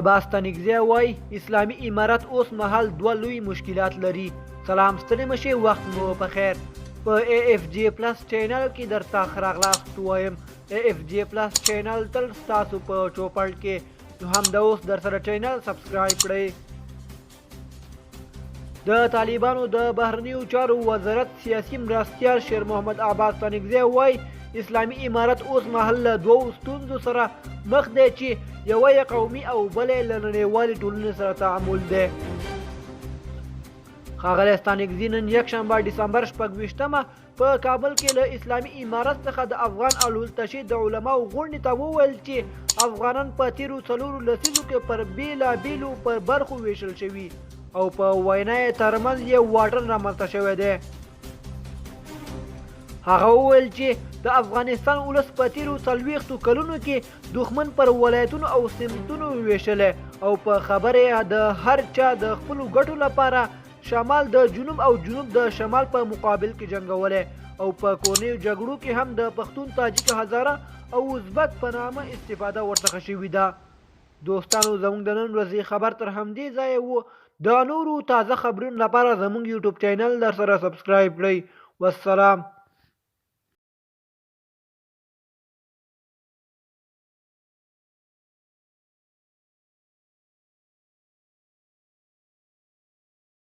عباس تنگزی وای اسلامی امارت اوس مهال دوه لوی مشکلات لري. سلام ستړي مشي، وخت مو په خیر. په اے اف جی پلس چینل کې درته ښه راغلاست وایم. اے اف جی پلس چینل تل ستاسو په چوپړ کې، نو همدا اوس در سره چینل سبسکرایب کړئ. د طالبانو د بهرنیو چارو وزارت سیاسي مرستیال شیر محمد عباس تنگزی وای اسلامي امارت اوس مهال له دوو ستونزو سره مخ دی چې یوه یې قومي او بله یې له نړیوالې ټولنې سره تعامل دی. ښاغلی ستانکزي نن یکشنبه ډسمبر 26 په کابل کې له اسلامي امارت څخه د افغان الولتشي د علماو غونډې ته وویل چې افغانان په تیرو 4 لسیزو کې پر بیلابیلو پر برخو ویشل شوي او په وینا یې ترمنځ یو واټن رامنځته شوی دی. هغه وویل چې د افغانستان ولس په تیرو 40 کلونو کې دښمن پر ولایتونو او سمتونو ویشلی او په خبره د هر چا د خپلو ګټو لپاره شمال د جنوب او جنوب د شمال په مقابل کې جنګولی او په کورنیو جګړو کې هم د پښتون، تاجک، هزاره او ازبک په نامه استفاده ورڅخه شوې ده. دوستانو زموږ د نن ورځې خبر تر همدې ځایه و. د نورو تازه خبرونو لپاره زموږ یوټیوب چینل در سره سبسکرایب کړئ. والسلام.